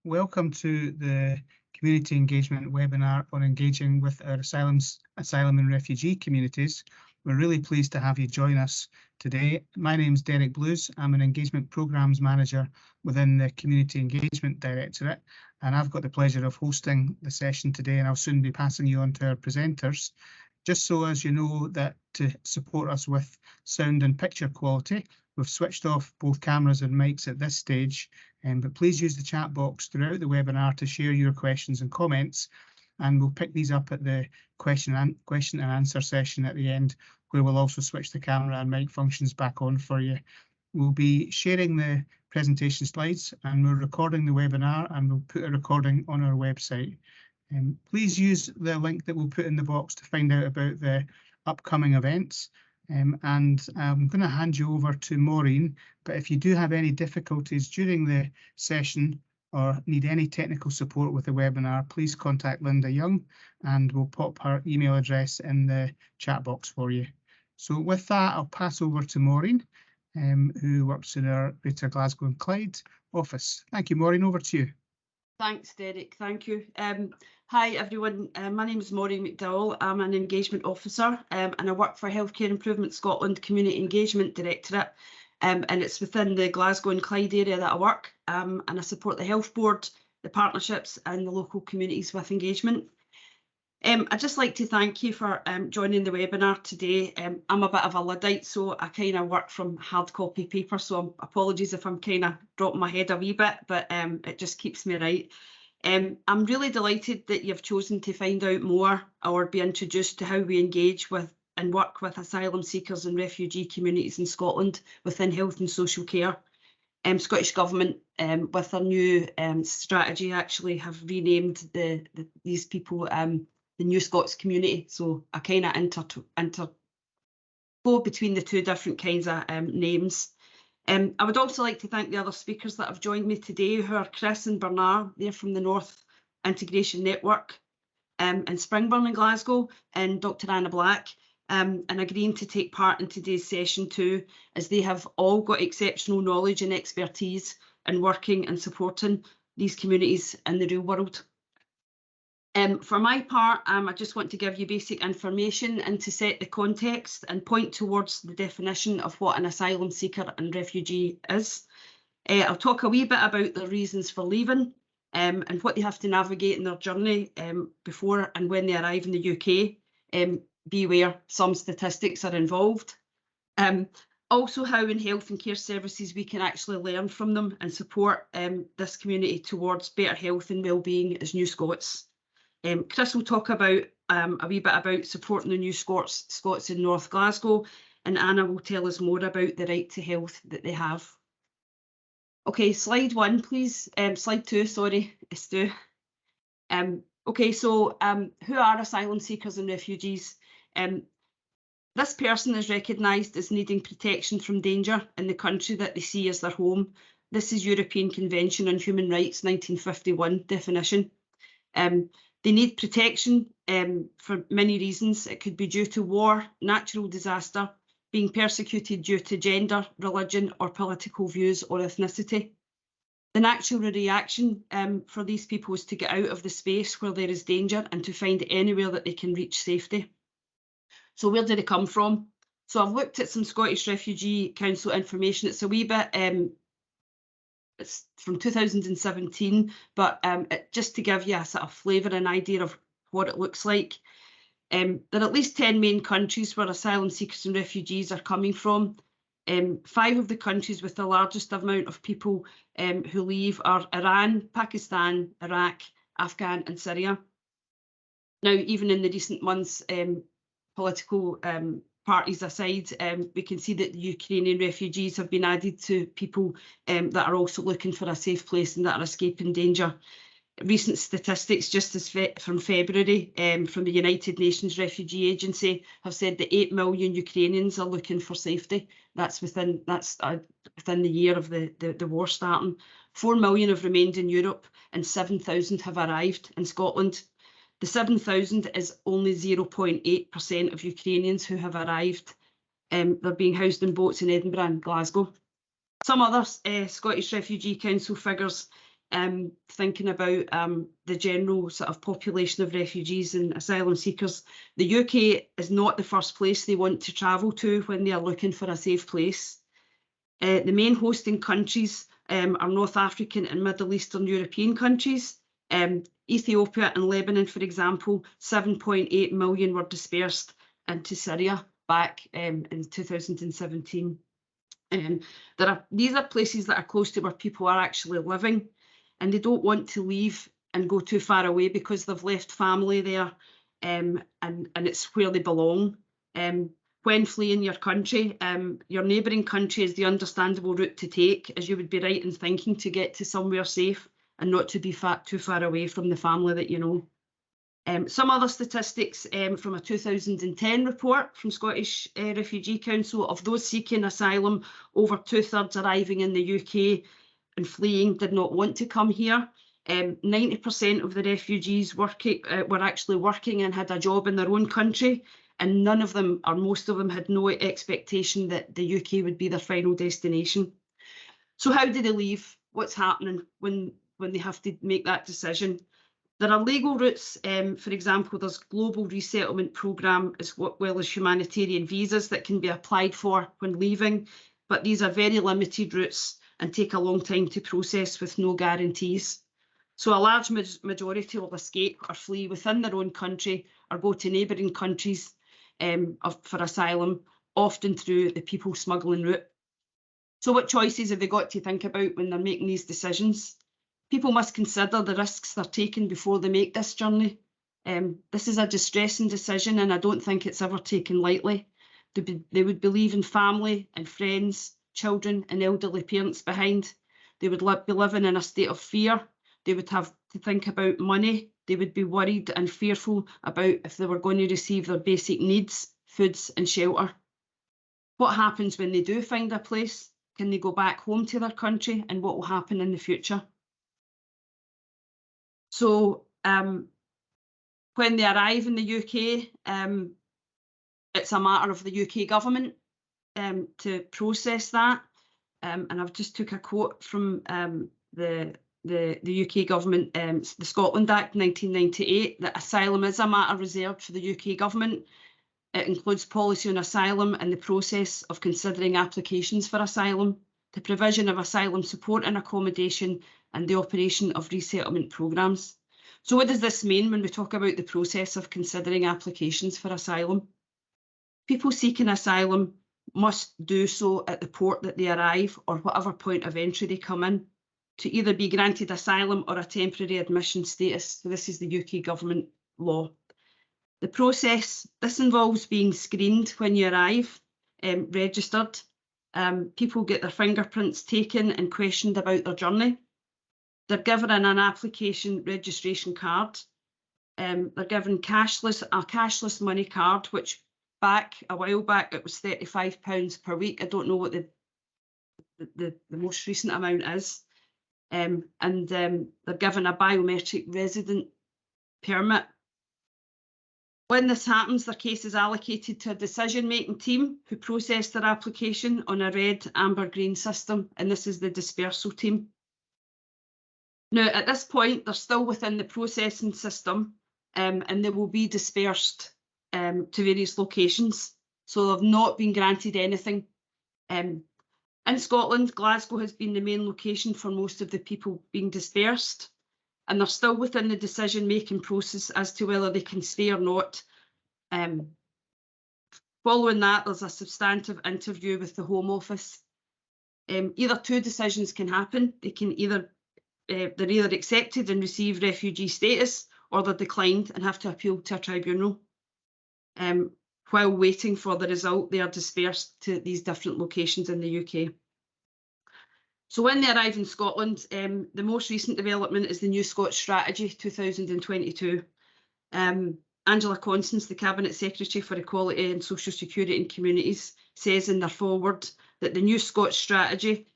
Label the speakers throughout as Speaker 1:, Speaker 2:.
Speaker 1: Welcome to the community engagement webinar on engaging with our asylum and refugee communities. We're really pleased to have you join us today. My name is Derek Blues. I'm an engagement programs manager within the Community Engagement Directorate, and I've got the pleasure of hosting the session today, and I'll soon be passing you on to our presenters. Just so as you know that to support us with sound and picture quality, we've switched off both cameras and mics at this stage, but please use the chat box throughout the webinar to share your questions and comments, and we'll pick these up at the question and answer session at the end, where we'll also switch the camera and mic functions back on for you. We'll be sharing the presentation slides, and we're recording the webinar, and we'll put a recording on our website. Please use the link that we'll put in the box to find out about the upcoming events. And I'm going to hand you over to Maureen, but if you do have any difficulties during the session or need any technical support with the webinar, please contact Linda Young and we'll pop her email address in the chat box for you. So with that, I'll pass over to Maureen, who works in our Greater Glasgow and Clyde office. Thank you, Maureen, over to you.
Speaker 2: Thanks, Derek. Thank you. Hi, everyone. My name is Maureen McDowell. I'm an engagement officer and I work for Healthcare Improvement Scotland Community Engagement Directorate, and it's within the Glasgow and Clyde area that I work, and I support the Health Board, the partnerships and the local communities with engagement. I'd just like to thank you for joining the webinar today. I'm a bit of a Luddite, so I kind of work from hard copy paper, so apologies if I'm kind of dropping my head a wee bit, but it just keeps me right. I'm really delighted that you've chosen to find out more or be introduced to how we engage with and work with asylum seekers and refugee communities in Scotland within health and social care. Scottish Government, with their new strategy, actually have renamed these people the New Scots Community, so I kind of go between the two different kinds of names. I would also like to thank the other speakers that have joined me today, who are Chris and Bernard. They're from the North Integration Network in Springburn in Glasgow, and Dr. Anna Black, and agreeing to take part in today's session too, as they have all got exceptional knowledge and expertise in working and supporting these communities in the real world. For my part, I just want to give you basic information and to set the context and point towards the definition of what an asylum seeker and refugee is. I'll talk a wee bit about the reasons for leaving and what they have to navigate in their journey before and when they arrive in the UK. Be aware some statistics are involved. Also how in health and care services we can actually learn from them and support this community towards better health and wellbeing as New Scots. Chris will talk about a wee bit about supporting the New Scots in North Glasgow, and Anna will tell us more about the right to health that they have. Okay, slide one, please. Slide two, sorry, it's two. Okay, so who are asylum seekers and refugees? This person is recognised as needing protection from danger in the country that they see as their home. This is European Convention on Human Rights 1951 definition. They need protection for many reasons. It could be due to war, natural disaster, being persecuted due to gender, religion or political views or ethnicity. The natural reaction for these people is to get out of the space where there is danger and to find anywhere that they can reach safety. So where do they come from? So I've looked at some Scottish Refugee Council information. It's a wee bit it's from 2017, but just to give you a sort of flavour and idea of what it looks like. There are at least 10 main countries where asylum seekers and refugees are coming from. 5 of the countries with the largest amount of people who leave are Iran, Pakistan, Iraq, Afghan and Syria. Now, even in the recent months, political parties aside, we can see that the Ukrainian refugees have been added to people that are also looking for a safe place and that are escaping danger. Recent statistics just from February from the United Nations Refugee Agency have said that 8 million Ukrainians are looking for safety. That's within the year of the war starting. 4 million have remained in Europe and 7,000 have arrived in Scotland. The 7,000 is only 0.8% of Ukrainians who have arrived. They're being housed in boats in Edinburgh and Glasgow. Some other Scottish Refugee Council figures thinking about the general sort of population of refugees and asylum seekers, the UK is not the first place they want to travel to when they are looking for a safe place. The main hosting countries are North African and Middle Eastern European countries. Ethiopia and Lebanon, for example, 7.8 million were dispersed into Syria back in 2017. These are places that are close to where people are actually living, and they don't want to leave and go too far away because they've left family there, and it's where they belong. When fleeing your country, your neighbouring country is the understandable route to take, as you would be right in thinking to get to somewhere safe and not to be too far away from the family that you know. Some other statistics from a 2010 report from Scottish Refugee Council: of those seeking asylum, over 2/3 arriving in the UK and fleeing did not want to come here. 90% of the refugees were actually working and had a job in their own country, and none of them, or most of them, had no expectation that the UK would be their final destination. So how do they leave? What's happening when they have to make that decision? There are legal routes. For example, there's global resettlement programme as well as humanitarian visas that can be applied for when leaving, but these are very limited routes and take a long time to process with no guarantees. So a large majority will escape or flee within their own country or go to neighbouring countries for asylum, often through the people smuggling route. So what choices have they got to think about when they're making these decisions? People must consider the risks they're taking before they make this journey. This is a distressing decision, and I don't think it's ever taken lightly. They would be leaving family and friends, children and elderly parents behind. They would be living in a state of fear. They would have to think about money. They would be worried and fearful about if they were going to receive their basic needs, foods and shelter. What happens when they do find a place? Can they go back home to their country, and what will happen in the future? So when they arrive in the UK, it's a matter of the UK government to process that. And I've just took a quote from the UK government, the Scotland Act 1998, that asylum is a matter reserved for the UK government. It includes policy on asylum and the process of considering applications for asylum, the provision of asylum support and accommodation, and the operation of resettlement programmes. So what does this mean when we talk about the process of considering applications for asylum? People seeking asylum must do so at the port that they arrive or whatever point of entry they come in, to either be granted asylum or a temporary admission status. So this is the UK government law. The process, this involves being screened when you arrive, registered. People get their fingerprints taken and questioned about their journey. They're given an application registration card. They're given a cashless money card, which a while back it was £35 per week. I don't know what the most recent amount is. And they're given a biometric resident permit. When this happens, their case is allocated to a decision-making team who process their application on a red, amber, green system, and this is the dispersal team. Now, at this point, they're still within the processing system, and they will be dispersed to various locations. So they've not been granted anything. In Scotland, Glasgow has been the main location for most of the people being dispersed, and they're still within the decision-making process as to whether they can stay or not. Following that, there's a substantive interview with the Home Office. Either two decisions can happen. They're either accepted and receive refugee status, or they're declined and have to appeal to a tribunal. While waiting for the result, they are dispersed to these different locations in the UK. So when they arrive in Scotland, the most recent development is the New Scots Strategy 2022. Angela Constance, the Cabinet Secretary for Equality and Social Security and Communities, says in their foreword that the New Scots Strategy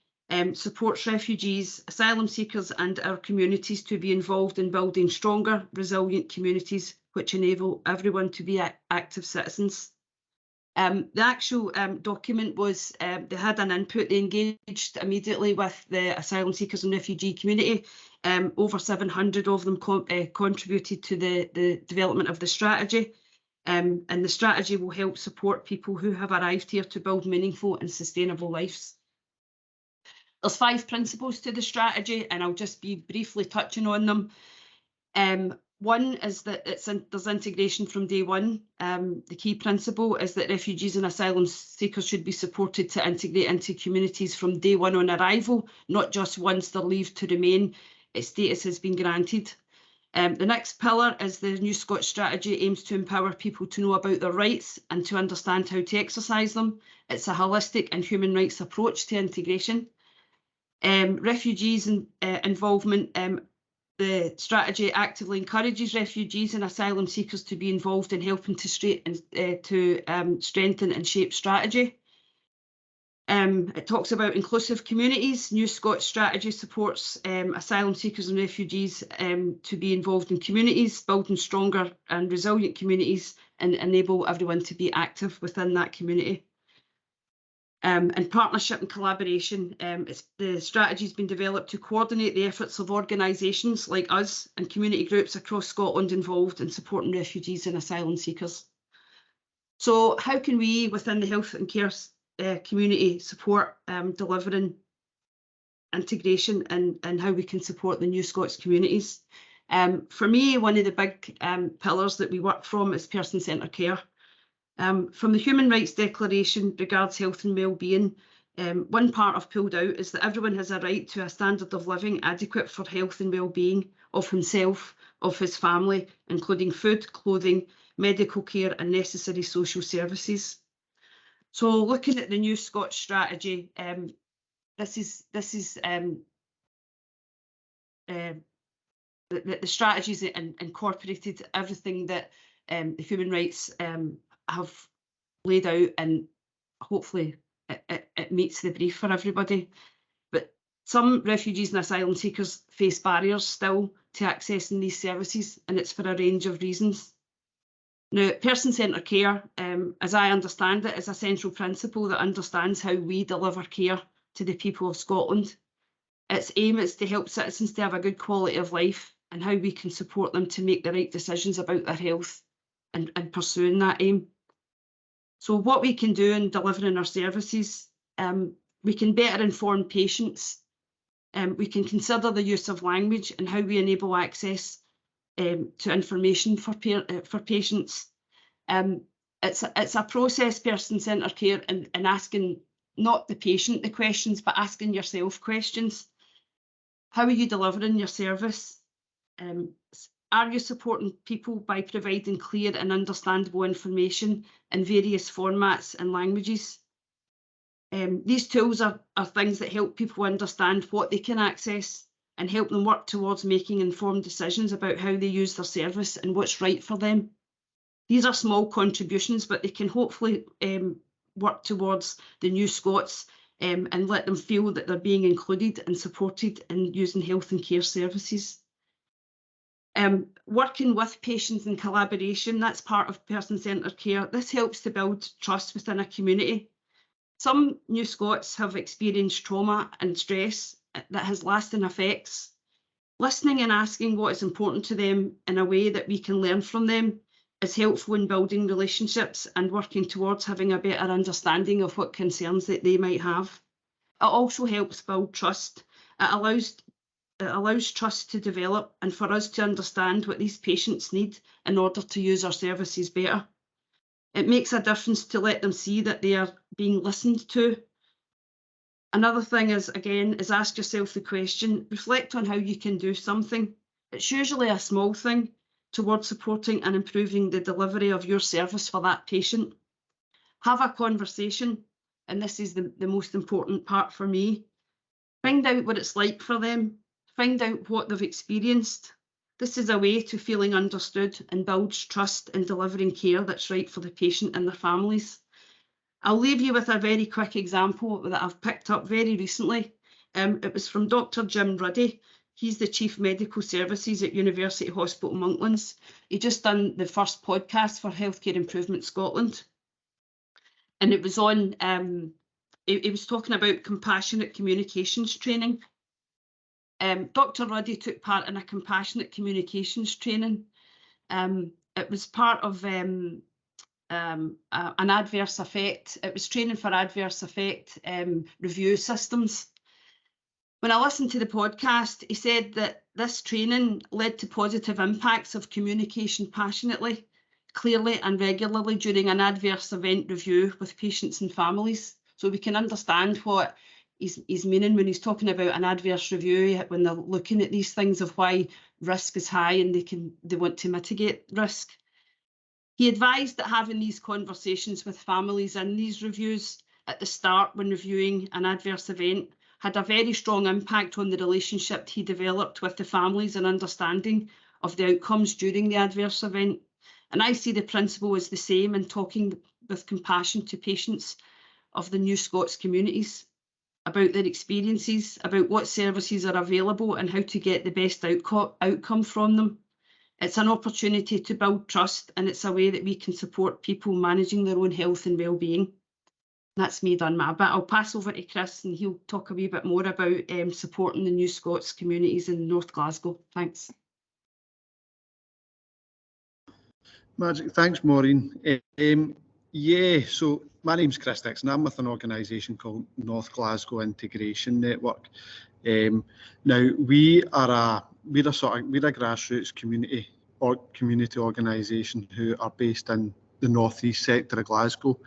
Speaker 2: supports refugees, asylum seekers and our communities to be involved in building stronger, resilient communities which enable everyone to be active citizens. The actual document was, they had an input, they engaged immediately with the asylum seekers and refugee community Over 700 of them contributed to the development of the strategy. And the strategy will help support people who have arrived here to build meaningful and sustainable lives. There's 5 principles to the strategy, and I'll just be briefly touching on them. One is that there's integration from day one. The key principle is that refugees and asylum seekers should be supported to integrate into communities from day one on arrival, not just once their leave to remain status has been granted. The next pillar is the New Scots strategy aims to empower people to know about their rights and to understand how to exercise them. It's a holistic and human rights approach to integration. Refugees involvement. The strategy actively encourages refugees and asylum seekers to be involved in helping to strengthen and shape strategy. It talks about inclusive communities. New Scots strategy supports asylum seekers and refugees to be involved in communities, building stronger and resilient communities, and enable everyone to be active within that community. And partnership and collaboration. The strategy has been developed to coordinate the efforts of organisations like us and community groups across Scotland involved in supporting refugees and asylum seekers. So how can we, within the health and care community, support delivering integration and how we can support the New Scots communities? For me, one of the big pillars that we work from is person-centred care. From the Human Rights Declaration regards health and wellbeing, one part I've pulled out is that everyone has a right to a standard of living adequate for health and wellbeing of himself, of his family, including food, clothing, medical care and necessary social services. So looking at the New Scots strategy, this is the strategy's incorporated everything that the human rights have laid out, and hopefully it meets the brief for everybody. But some refugees and asylum seekers face barriers still to accessing these services, and it's for a range of reasons. Now, person-centred care, as I understand it, is a central principle that understands how we deliver care to the people of Scotland. Its aim is to help citizens to have a good quality of life and how we can support them to make the right decisions about their health and pursuing that aim. So what we can do in delivering our services, we can better inform patients. We can consider the use of language and how we enable access to information for patients. It's a process, person-centred care, and asking not the patient the questions, but asking yourself questions. How are you delivering your service? Are you supporting people by providing clear and understandable information in various formats and languages? These tools are things that help people understand what they can access and help them work towards making informed decisions about how they use their service and what's right for them. These are small contributions, but they can hopefully work towards the New Scots and let them feel that they're being included and supported in using health and care services. Working with patients in collaboration, that's part of person-centred care. This helps to build trust within a community. Some New Scots have experienced trauma and stress that has lasting effects. Listening and asking what is important to them in a way that we can learn from them is helpful in building relationships and working towards having a better understanding of what concerns that they might have. It also helps build trust. It allows trust to develop and for us to understand what these patients need in order to use our services better. It makes a difference to let them see that they are being listened to. Another thing is, again, is ask yourself the question, reflect on how you can do something. It's usually a small thing towards supporting and improving the delivery of your service for that patient. Have a conversation, and this is the most important part for me. Find out what it's like for them. Find out what they've experienced. This is a way to feeling understood and builds trust in delivering care that's right for the patient and their families. I'll leave you with a very quick example that I've picked up very recently. It was from Dr. Jim Ruddy. He's the Chief Medical Services at University Hospital Monklands. He just done the first podcast for Healthcare Improvement Scotland. And it was on, he was talking about compassionate communications training. Dr. Ruddy took part in a compassionate communications training. It was part of an adverse effect. It was training for adverse effect review systems. When I listened to the podcast, he said that this training led to positive impacts of communication passionately, clearly and regularly during an adverse event review with patients and families. So we can understand what he's meaning when he's talking about an adverse review, when they're looking at these things of why risk is high and they want to mitigate risk. He advised that having these conversations with families in these reviews at the start when reviewing an adverse event had a very strong impact on the relationship he developed with the families and understanding of the outcomes during the adverse event. And I see the principle as the same in talking with compassion to patients of the New Scots communities about their experiences, about what services are available and how to get the best outcome from them. It's an opportunity to build trust, and it's a way that we can support people managing their own health and well-being. That's me done my bit. I'll pass over to Chris and he'll talk a wee bit more about supporting the New Scots communities in North Glasgow. Thanks.
Speaker 3: Magic, thanks Maureen. Yeah, so my name's Chris Dixon. I'm with an organisation called North Glasgow Integration Network. Now we're a grassroots community organisation who are based in the northeast sector of Glasgow.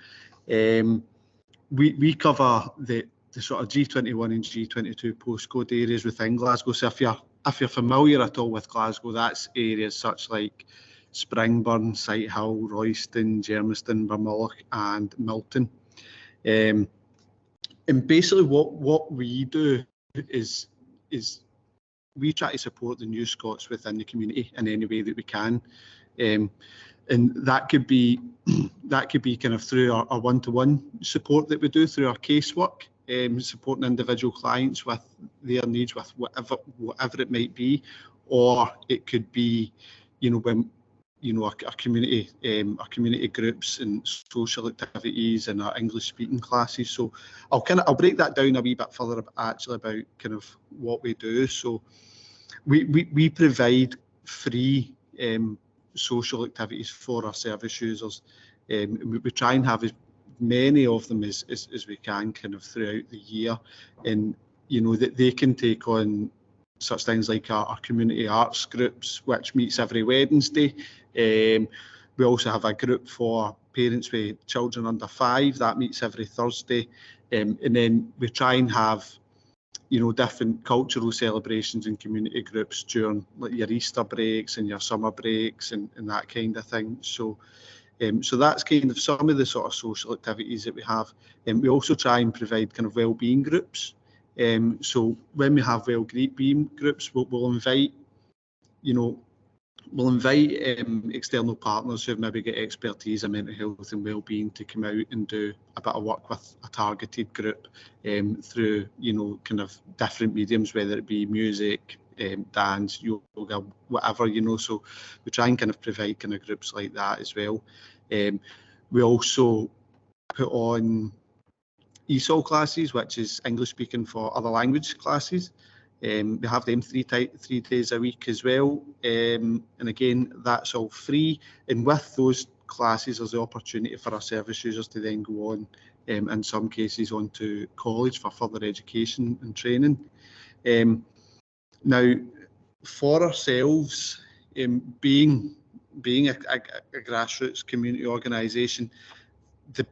Speaker 3: We cover the sort of G21 and G22 postcode areas within Glasgow. So if you're familiar at all with Glasgow, that's areas such like Springburn, Sighthill, Royston, Germiston, Vermilloch and Milton. And basically what we do is we try to support the New Scots within the community in any way that we can. And that could be kind of through our one-to-one support that we do through our casework, supporting individual clients with their needs, with whatever it might be, or it could be, when our community groups and social activities and our English speaking classes. So I'll break that down a wee bit further actually about kind of what we do. So we provide free social activities for our service users. We try and have as many of them as we can kind of throughout the year, and that they can take on such things like our community arts groups, which meets every Wednesday. We also have a group for parents with children under 5 that meets every Thursday, and then we try and have different cultural celebrations and community groups during like your Easter breaks and your summer breaks and that kind of thing. So that's kind of some of the sort of social activities that we have. And we also try and provide kind of well-being groups. So when we have well-being groups, we'll invite external partners who've maybe got expertise in mental health and well-being to come out and do a bit of work with a targeted group through kind of different mediums, whether it be music, dance, yoga, whatever, so we try and kind of provide kind of groups like that as well. We also put on ESOL classes, which is English speaking for other language classes. We have them 3 days a week as well, and again that's all free, and with those classes there's the opportunity for our service users to then go on in some cases onto college for further education and training. Now for ourselves, being a grassroots community organisation, the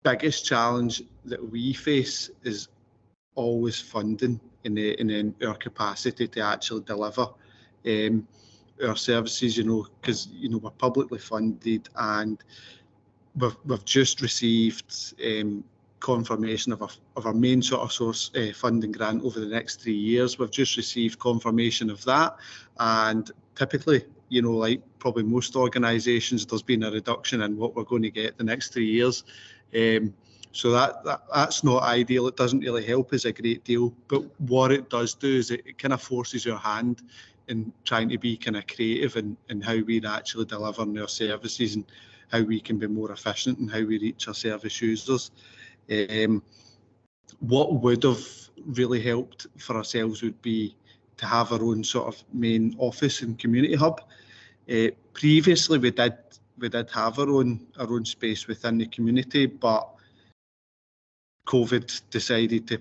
Speaker 3: biggest challenge that we face is always funding in our capacity to actually deliver our services, because we're publicly funded, and we've just received confirmation of our main sort of source funding grant over the next 3 years. We've just received confirmation of that, and typically, like probably most organisations, there's been a reduction in what we're going to get the next 3 years. So that's not ideal. It doesn't really help us a great deal. But what it does do is it kind of forces your hand in trying to be kind of creative in how we're actually delivering our services and how we can be more efficient and how we reach our service users. What would have really helped for ourselves would be have our own sort of main office and community hub. Previously, we did have our own space within the community, but COVID decided to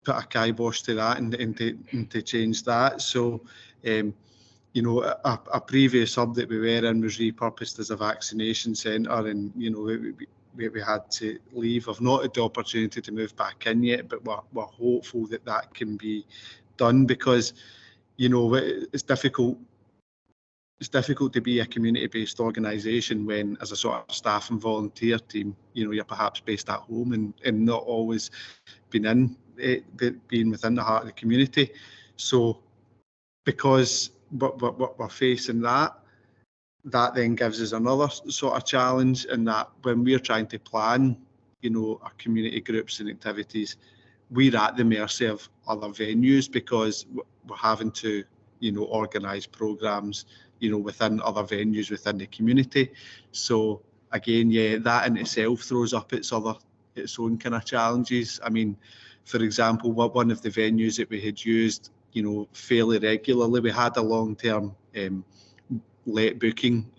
Speaker 3: put a kibosh to that and to change that. So, you know, a previous hub that we were in was repurposed as a vaccination centre, and you know, we had to leave. I've not had the opportunity to move back in yet, but we're hopeful that that can be done, because you know, it's difficult. It's difficult to be a community-based organisation when, as a sort of staff and volunteer team, you know, you're perhaps based at home and not always being within the heart of the community. So, because we're facing that then gives us another sort of challenge, in that when we're trying to plan, you know, our community groups and activities, we're at the mercy of other venues, because we're having to, you know, organise programmes, you know, within other venues within the community. So again, yeah, that in itself throws up its own kind of challenges. I mean, for example, one of the venues that we had used, you know, fairly regularly, we had a long-term late booking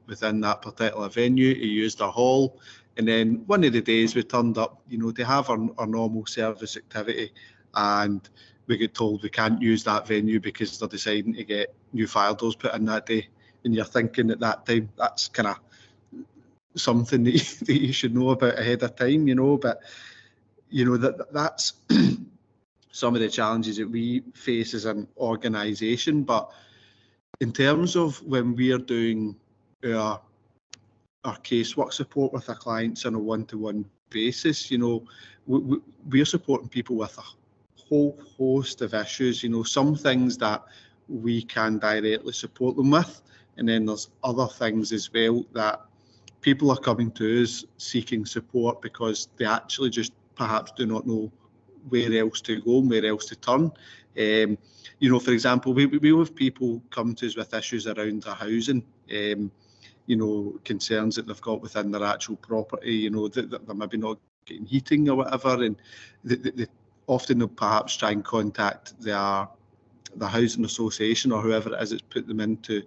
Speaker 3: within that particular venue. He used our hall, and then one of the days we turned up, you know, to have our normal service activity, and we get told we can't use that venue because they're deciding to get new fire doors put in that day. And you're thinking at that time, that's kind of something that you should know about ahead of time, you know. But you know, that's some of the challenges that we face as an organisation. But in terms of when we're doing our casework support with our clients on a one-to-one basis, you know, we're supporting people with a whole host of issues. You know, some things that we can directly support them with, and then there's other things as well that people are coming to us seeking support because they actually just perhaps do not know where else to go and where else to turn. You know, for example, we have people come to us with issues around their housing, you know, concerns that they've got within their actual property, you know, that they're maybe not getting heating or whatever, and they often they'll perhaps try and contact the housing association or whoever it is that's put them into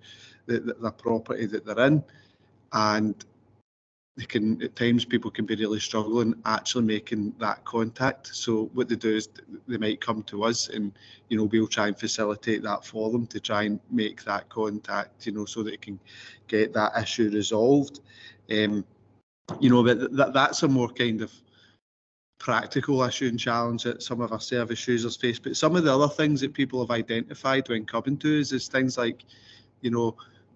Speaker 3: the property that they're in, and they can, at times, people can be really struggling actually making that contact. So what they do is they might come to us, and you know, we'll try and facilitate that for them to try and make that contact, you know, so that they can get that issue resolved. You know, but that's a more kind of practical issue and challenge that some of our service users face. But some of the other things that people have identified when coming to us is things like, you know,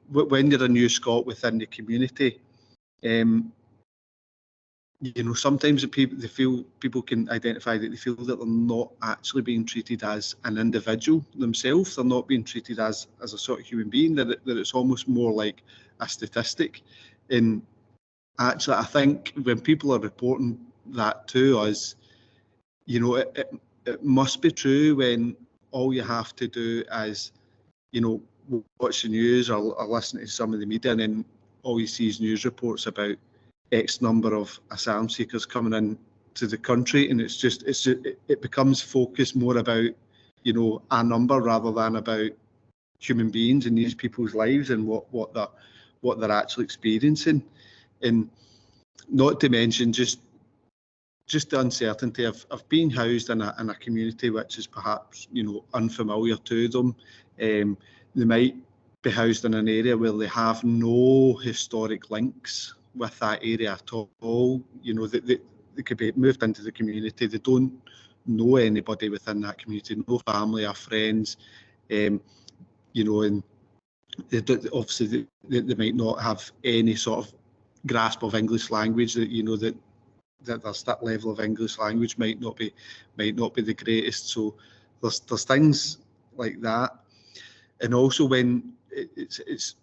Speaker 3: when you're a new Scot within the community, you know, sometimes people can identify that they feel that they're not actually being treated as an individual themselves. They're not being treated as a sort of human being, that it's almost more like a statistic. And actually, I think when people are reporting that to us, you know, it must be true when all you have to do is, you know, watch the news or listen to some of the media, and then all you see is news reports about X number of asylum seekers coming in to the country, and it becomes focused more about, you know, a number rather than about human beings and these people's lives and what they're actually experiencing. And not to mention just the uncertainty of being housed in a community which is perhaps, you know, unfamiliar to them. They might be housed in an area where they have no historic links with that area at all. You know, they could be moved into the community. They don't know anybody within that community, no family or friends. You know, and obviously they might not have any sort of grasp of English language. That, you know, that there's that level of English language might not be the greatest. So there's things like that. And also when it's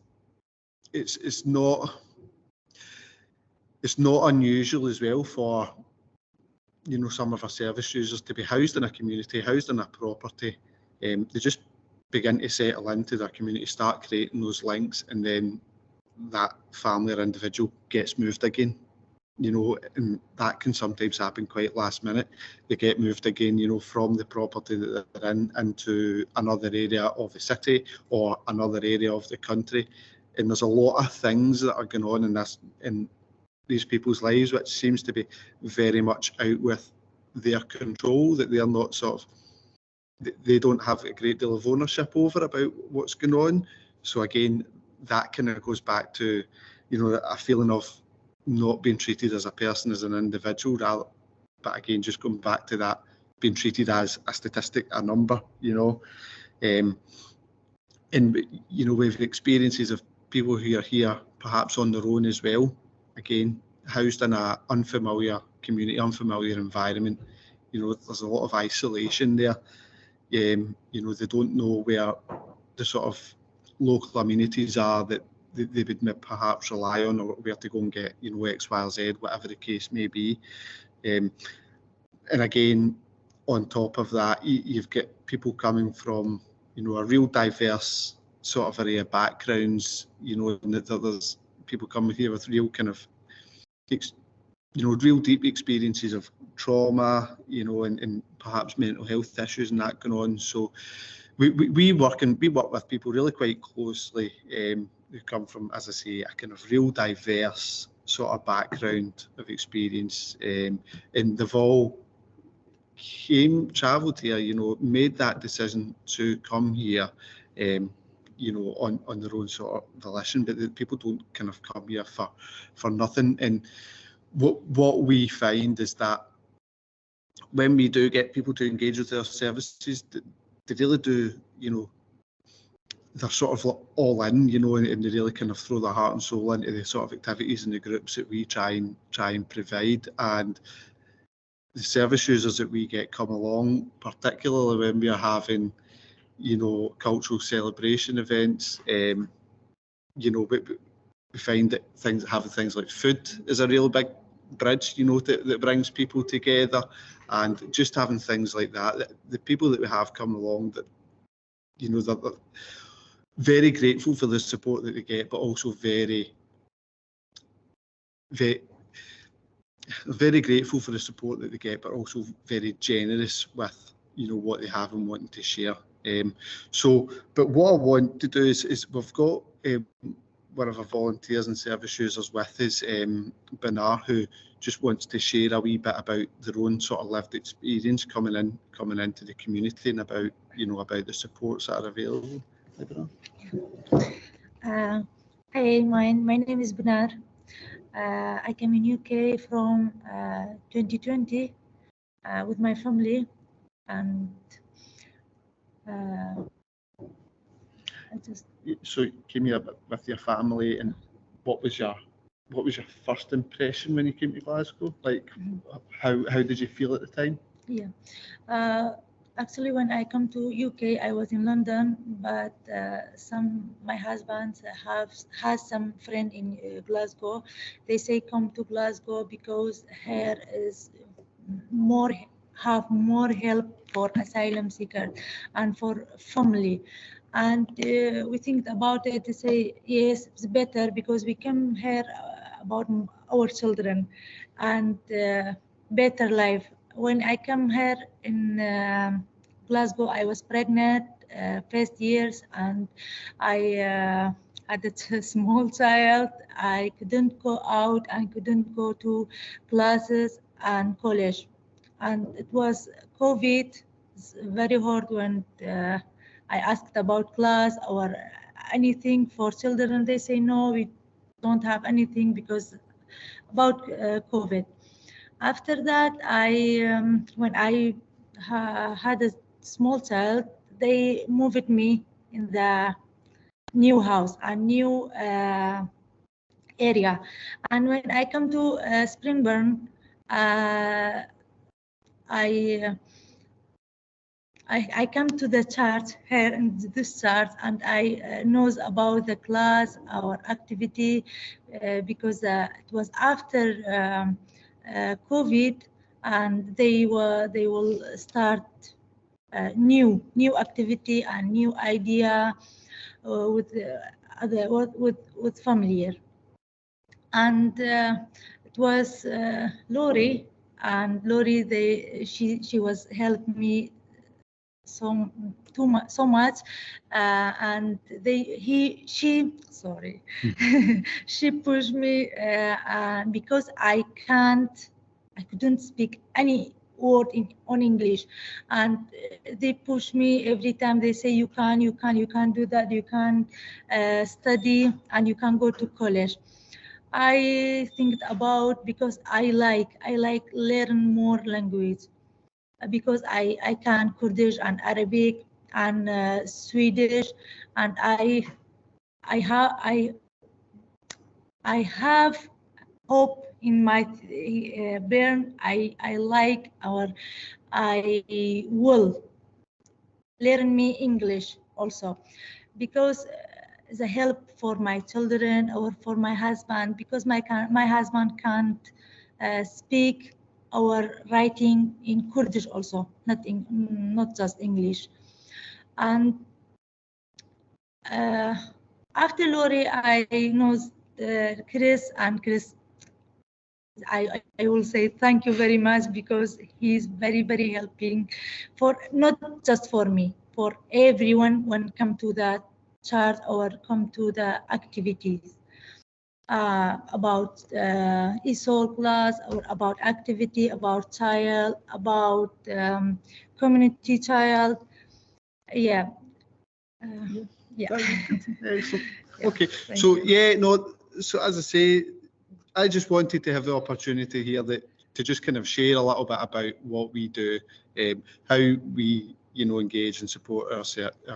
Speaker 3: not unusual as well for, you know, some of our service users to be housed in a community, housed in a property. They just begin to settle into their community, start creating those links, and then that family or individual gets moved again. you know, and that can sometimes happen quite last minute. They get moved again, you know, from the property that they're in into another area of the city or another area of the country. And there's a lot of things that are going on in these people's lives, which seems to be very much out with their control, that they're not sort of, they don't have a great deal of ownership over about what's going on. So again, that kind of goes back to, you know, a feeling of not being treated as a person, as an individual, but again, just going back to that, being treated as a statistic, a number, you know. And, you know, we've experiences of people who are here perhaps on their own as well, again, housed in an unfamiliar community, unfamiliar environment. You know, there's a lot of isolation there. You know, they don't know where the sort of local amenities are that they would perhaps rely on, or where to go and get, you know, X, Y, or Z, whatever the case may be. And again, on top of that, you've got people coming from, you know, a real diverse sort of array of backgrounds, you know, and there's people coming here with real kind of, you know, real deep experiences of trauma, you know, and perhaps mental health issues and that going on. So we work with people really quite closely who come from, as I say, a kind of real diverse sort of background of experience, and they've all travelled here, you know, made that decision to come here, you know, on their own sort of volition, but people don't kind of come here for nothing. And what we find is that when we do get people to engage with our services, they really do, you know, they're sort of all in, you know, and they really kind of throw their heart and soul into the sort of activities and the groups that we try and provide. And the service users that we get come along, particularly when we are having, you know, cultural celebration events, you know, we find that having things like food is a real big bridge, you know, that brings people together. And just having things like that, the people that we have come along, that, you know, they're very grateful for the support that they get, but also very grateful for the support that they get, but also very generous with, you know, what they have and wanting to share. But what I want to do is we've got one of our volunteers and service users with us, Bernard, who just wants to share a wee bit about their own sort of lived experience coming into the community, and about, you know, about the supports that are available.
Speaker 4: Hi, my name is Bernard. I came in UK from 2020 with my family, and
Speaker 3: So you came here with your family, and what was your first impression when you came to Glasgow? Like, how did you feel at the time?
Speaker 4: Yeah, actually, when I come to UK, I was in London, but my husband has some friend in Glasgow. They say come to Glasgow because here is have more help for asylum seekers and for family. And we think about it to say, yes, it's better because we come here about our children and better life. When I come here in Glasgow, I was pregnant first years, and I had a small child. I couldn't go out and couldn't go to classes and college. And it was COVID. It's very hard when I asked about class or anything for children. They say, no, we don't have anything because about COVID. After that, when I had a small child, they moved me in the new house, a new area. And when I come to Springburn, I come to the church here in this church, and I knows about the class, our activity, because it was after COVID, and they will start new activity and new idea with family. And it was Lori, and Lori, she was helped me so much, and she she pushed me because I couldn't speak any word on English, and they push me every time. They say you can do that, you can study, and you can go to college. I think about, because I like learn more language, because I can Kurdish and Arabic and Swedish, and I have hope in my brain. I will learn me English also, because the help for my children or for my husband, because my husband can't speak or writing in Kurdish also, not just English. And after Lori, I know Chris, and Chris, I will say thank you very much, because he's very, very helping, for not just for me, for everyone when come to the chart or come to the activities about ESOL class, or about activity, about child, about community child. Yeah.
Speaker 3: Excellent. Okay, so so as I say, I just wanted to have the opportunity here to just kind of share a little bit about what we do, how we engage and support our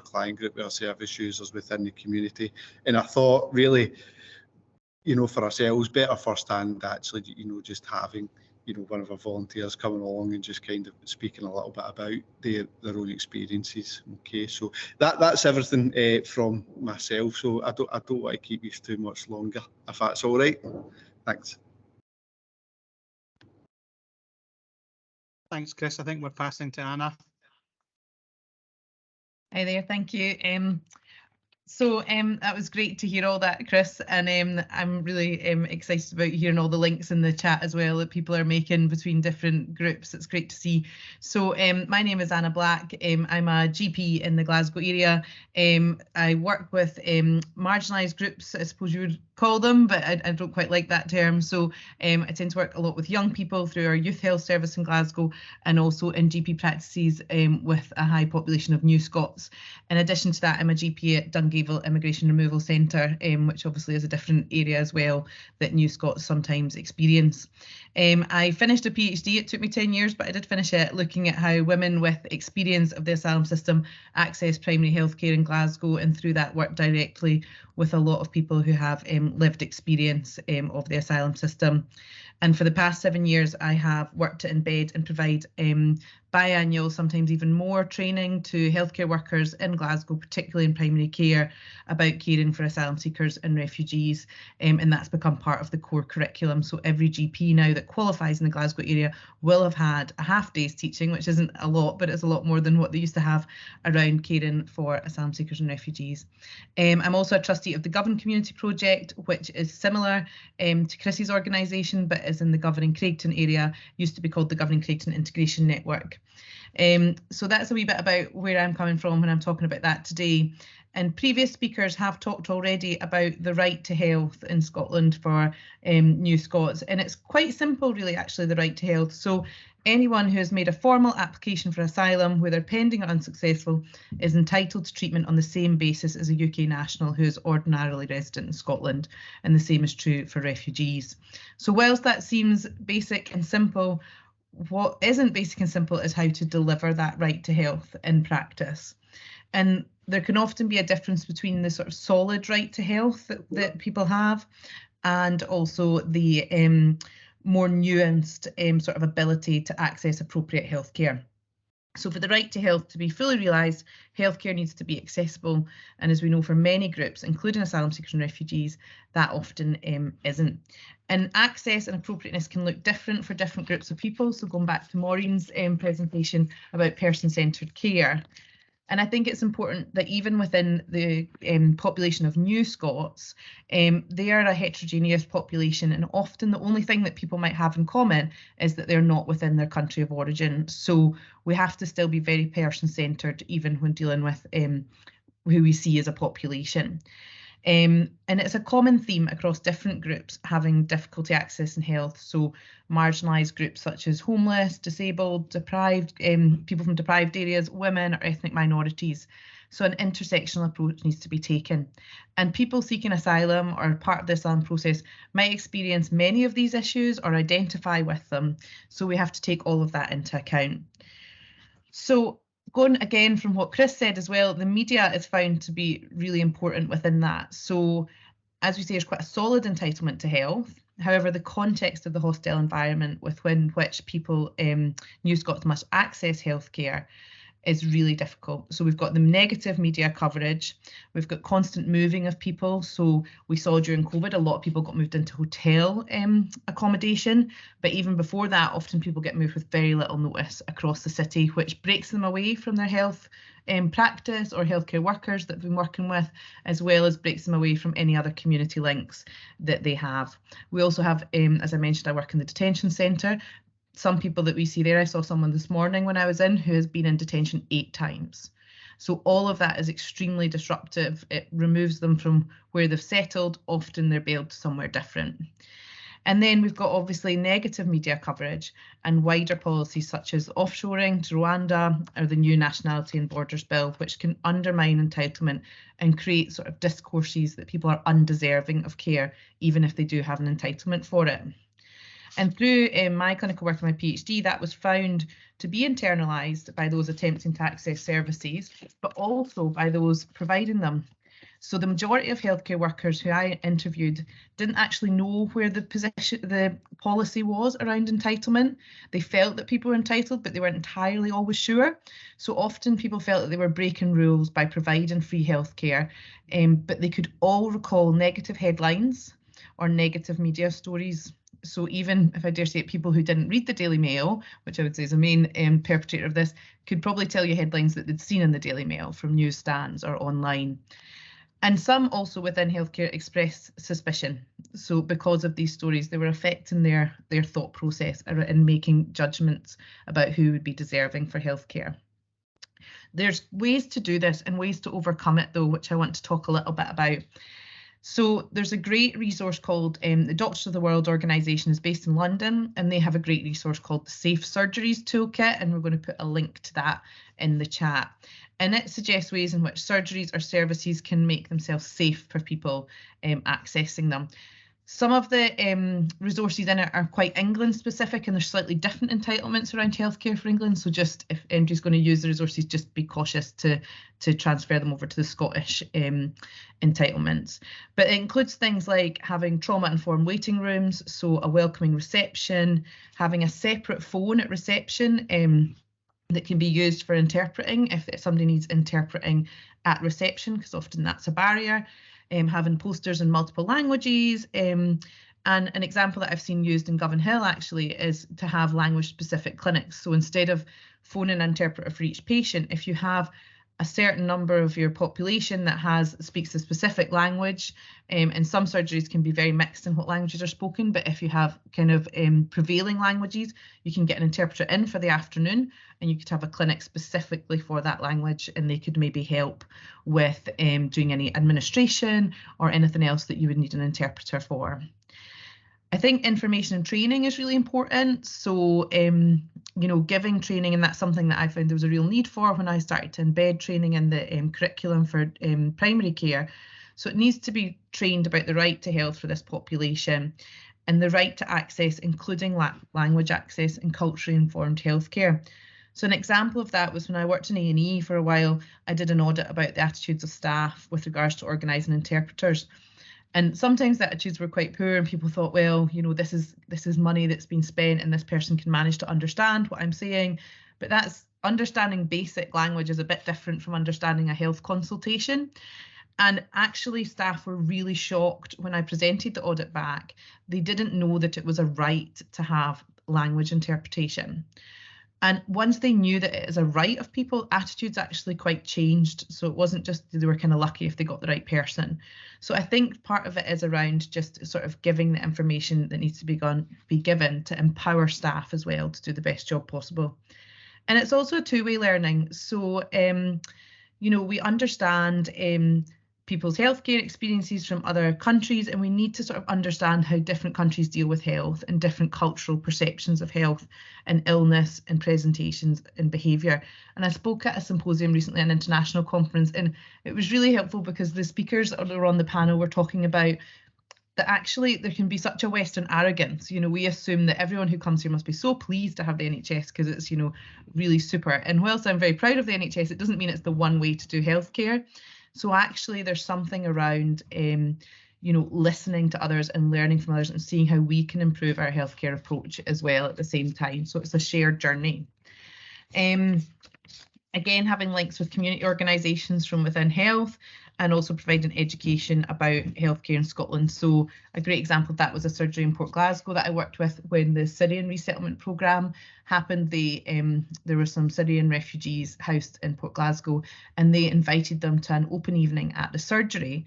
Speaker 3: client group, our service users within the community. And I thought really, for ourselves, better firsthand actually, just having one of our volunteers coming along and just kind of speaking a little bit about their own experiences. Okay, so that's everything from myself. So I don't want to keep you too much longer, if that's all right. Thanks.
Speaker 1: Thanks, Chris. I think we're passing to Anna.
Speaker 5: Hi there, thank you. So that was great to hear all that, Chris, and I'm really excited about hearing all the links in the chat as well that people are making between different groups. It's great to see. So my name is Anna Black. I'm a GP in the Glasgow area. I work with marginalised groups, I suppose you would call them, but I don't quite like that term. So I tend to work a lot with young people through our youth health service in Glasgow, and also in GP practices with a high population of New Scots. In addition to that, I'm a GP at Dungavel Immigration Removal Centre, which obviously is a different area as well that New Scots sometimes experience. I finished a PhD. It took me 10 years, but I did finish it looking at how women with experience of the asylum system access primary healthcare in Glasgow, and through that work directly with a lot of people who have lived experience of the asylum system. And for the past 7 years, I have worked to embed and provide biannual, sometimes even more, training to healthcare workers in Glasgow, particularly in primary care, about caring for asylum seekers and refugees. And that's become part of the core curriculum. So every GP now that qualifies in the Glasgow area will have had a half day's teaching, which isn't a lot, but it's a lot more than what they used to have around caring for asylum seekers and refugees. I'm also a trustee of the Govan Community Project, which is similar to Chrissy's organisation, but is in the Govan and Craigton area, used to be called the Govan and Craigton Integration Network. So that's a wee bit about where I'm coming from when I'm talking about that today. And previous speakers have talked already about the right to health in Scotland for New Scots. And it's quite simple, really, actually, the right to health. So anyone who has made a formal application for asylum, whether pending or unsuccessful, is entitled to treatment on the same basis as a UK national who is ordinarily resident in Scotland. And the same is true for refugees. So whilst that seems basic and simple, what isn't basic and simple is how to deliver that right to health in practice. And there can often be a difference between the sort of solid right to health that people have, and also the more nuanced sort of ability to access appropriate healthcare. So for the right to health to be fully realised, healthcare needs to be accessible. And as we know, for many groups, including asylum seekers and refugees, that often isn't. And access and appropriateness can look different for different groups of people. So going back to Maureen's presentation about person-centred care, And I think it's important that even within the population of New Scots, they are a heterogeneous population, and often the only thing that people might have in common is that they're not within their country of origin. So we have to still be very person-centred, even when dealing with who we see as a population. And it's a common theme across different groups having difficulty accessing health. So marginalised groups such as homeless, disabled, deprived, people from deprived areas, women or ethnic minorities. So an intersectional approach needs to be taken. And people seeking asylum or part of the asylum process might experience many of these issues or identify with them. So we have to take all of that into account. So going again from what Chris said as well, the media is found to be really important within that. So as we say, there's quite a solid entitlement to health. However, the context of the hostile environment within which people, New Scots must access healthcare is really difficult. So we've got the negative media coverage, we've got constant moving of people. So we saw during COVID, a lot of people got moved into hotel accommodation, but even before that, often people get moved with very little notice across the city, which breaks them away from their health practice or healthcare workers that they've been working with, as well as breaks them away from any other community links that they have. We also have, as I mentioned, I work in the detention centre. Some people that we see there, I saw someone this morning when I was in who has been in detention 8 times. So all of that is extremely disruptive. It removes them from where they've settled. Often they're bailed to somewhere different. And then we've got obviously negative media coverage and wider policies such as offshoring to Rwanda or the new Nationality and Borders Bill, which can undermine entitlement and create sort of discourses that people are undeserving of care, even if they do have an entitlement for it. And through my clinical work and my PhD, that was found to be internalised by those attempting to access services, but also by those providing them. So the majority of healthcare workers who I interviewed didn't actually know where the policy was around entitlement. They felt that people were entitled, but they weren't entirely always sure. So often people felt that they were breaking rules by providing free healthcare, but they could all recall negative headlines or negative media stories. So even if I dare say it, people who didn't read the Daily Mail, which I would say is a main perpetrator of this, could probably tell you headlines that they'd seen in the Daily Mail from newsstands or online. And some also within healthcare expressed suspicion. So because of these stories, they were affecting their thought process in making judgments about who would be deserving for healthcare. There's ways to do this and ways to overcome it though, which I want to talk a little bit about. So there's a great resource called the Doctors of the World organisation is based in London, and they have a great resource called the Safe Surgeries Toolkit, and we're going to put a link to that in the chat. And it suggests ways in which surgeries or services can make themselves safe for people accessing them. Some of the resources in it are quite England specific, and there's slightly different entitlements around healthcare for England. So just if anybody's going to use the resources, just be cautious to transfer them over to the Scottish entitlements. But it includes things like having trauma-informed waiting rooms, so a welcoming reception, having a separate phone at reception that can be used for interpreting if somebody needs interpreting at reception, because often that's a barrier. Having posters in multiple languages, and an example that I've seen used in Govan Hill actually is to have language specific clinics. So instead of phoning an interpreter for each patient, if you have a certain number of your population that speaks a specific language, and some surgeries can be very mixed in what languages are spoken, but if you have kind of prevailing languages, you can get an interpreter in for the afternoon and you could have a clinic specifically for that language, and they could maybe help with doing any administration or anything else that you would need an interpreter for. I think information and training is really important. So, giving training, and that's something that I found there was a real need for when I started to embed training in the curriculum for primary care. So it needs to be trained about the right to health for this population and the right to access, including language access and culturally informed healthcare. So an example of that was when I worked in A&E for a while, I did an audit about the attitudes of staff with regards to organising interpreters. And sometimes the attitudes were quite poor, and people thought, well, this is money that's been spent and this person can manage to understand what I'm saying. But that's understanding basic language is a bit different from understanding a health consultation. And actually staff were really shocked when I presented the audit back. They didn't know that it was a right to have language interpretation. And once they knew that it is a right of people, attitudes actually quite changed. So it wasn't just they were kind of lucky if they got the right person. So I think part of it is around just sort of giving the information that needs to be given to empower staff as well to do the best job possible. And it's also a two-way learning. So, you know, we understand people's healthcare experiences from other countries, and we need to sort of understand how different countries deal with health and different cultural perceptions of health and illness and presentations and behaviour. And I spoke at a symposium recently, an international conference, and it was really helpful because the speakers that were on the panel were talking about that actually there can be such a Western arrogance. You know, we assume that everyone who comes here must be so pleased to have the NHS because it's, you know, really super. And whilst I'm very proud of the NHS, it doesn't mean it's the one way to do healthcare. So actually there's something around, you know, listening to others and learning from others and seeing how we can improve our healthcare approach as well at the same time. So it's a shared journey. Again, having links with community organisations from within health and also providing education about healthcare in Scotland. So a great example of that was a surgery in Port Glasgow that I worked with when the Syrian resettlement programme happened. There were some Syrian refugees housed in Port Glasgow, and they invited them to an open evening at the surgery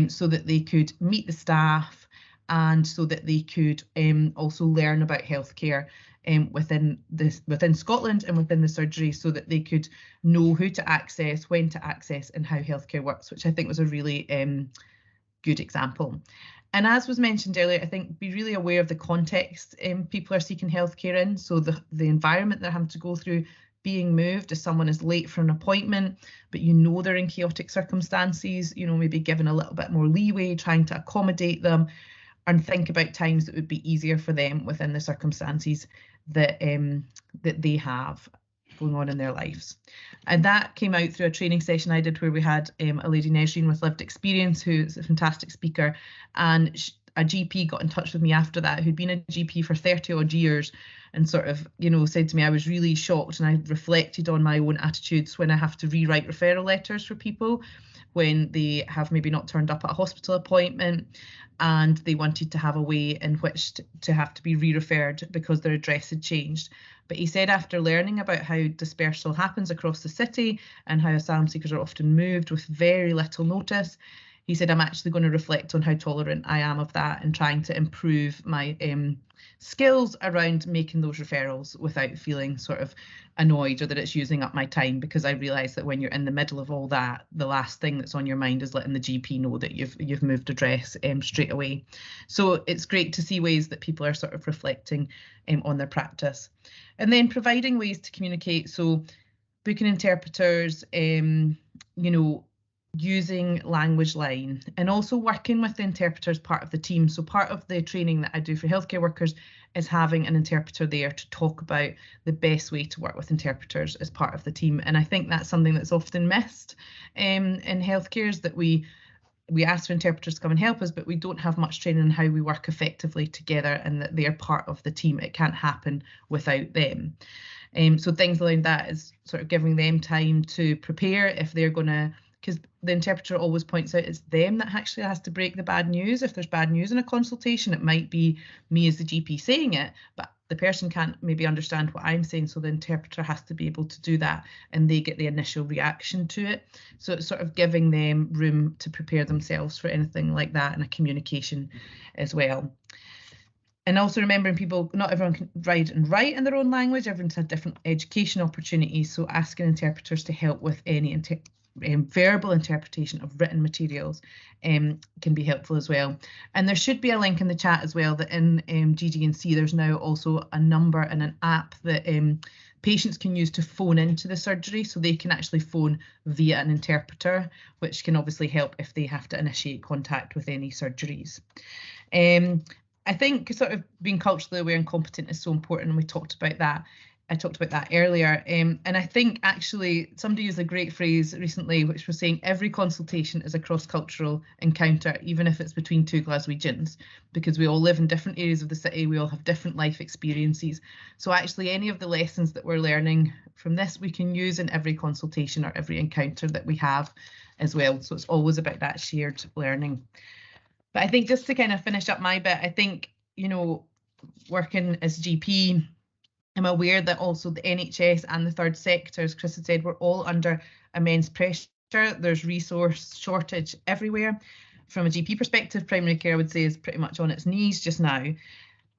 Speaker 5: so that they could meet the staff and so that they could also learn about healthcare within Scotland and within the surgery, so that they could know who to access, when to access, and how healthcare works, which I think was a really good example. And as was mentioned earlier, I think be really aware of the context people are seeking healthcare in. So the environment they're having to go through, being moved, if someone is late for an appointment, but you know they're in chaotic circumstances, you know, maybe given a little bit more leeway, trying to accommodate them, and think about times that would be easier for them within the circumstances that that they have going on in their lives. And that came out through a training session I did where we had a lady, Nesreen, with lived experience, who's a fantastic speaker, and a GP got in touch with me after that, who'd been a GP for 30 odd years, and sort of, you know, said to me, I was really shocked, and I reflected on my own attitudes when I have to rewrite referral letters for people when they have maybe not turned up at a hospital appointment and they wanted to have a way in which to have to be re-referred because their address had changed. But he said after learning about how dispersal happens across the city and how asylum seekers are often moved with very little notice, he said, I'm actually going to reflect on how tolerant I am of that and trying to improve my skills around making those referrals without feeling sort of annoyed or that it's using up my time, because I realise that when you're in the middle of all that, the last thing that's on your mind is letting the GP know that you've moved address straight away. So it's great to see ways that people are sort of reflecting on their practice. And then providing ways to communicate, so booking interpreters, you know, using language line, and also working with the interpreter as part of the team. So part of the training that I do for healthcare workers is having an interpreter there to talk about the best way to work with interpreters as part of the team. And I think that's something that's often missed in healthcare, is that we ask for interpreters to come and help us, but we don't have much training on how we work effectively together and that they're part of the team. It can't happen without them. So things like that is sort of giving them time to prepare if they're going to, because the interpreter always points out it's them that actually has to break the bad news. If there's bad news in a consultation, it might be me as the GP saying it, but the person can't maybe understand what I'm saying, so the interpreter has to be able to do that, and they get the initial reaction to it. So it's sort of giving them room to prepare themselves for anything like that, and a communication as well. And also remembering people, not everyone can read and write in their own language, everyone's had different education opportunities, so asking interpreters to help with any verbal interpretation of written materials can be helpful as well. And there should be a link in the chat as well that in GD&C there's now also a number and an app that patients can use to phone into the surgery, so they can actually phone via an interpreter, which can obviously help if they have to initiate contact with any surgeries. I think sort of being culturally aware and competent is so important, and we talked about that. I talked about that earlier, and I think actually somebody used a great phrase recently, which was saying every consultation is a cross-cultural encounter, even if it's between two Glaswegians, because we all live in different areas of the city, we all have different life experiences. So actually any of the lessons that we're learning from this, we can use in every consultation or every encounter that we have as well. So it's always about that shared learning. But I think just to kind of finish up my bit, I think, you know, working as GP, I'm aware that also the NHS and the third sector, as Chris had said, we're all under immense pressure. There's resource shortage everywhere. From a GP perspective, primary care, I would say, is pretty much on its knees just now.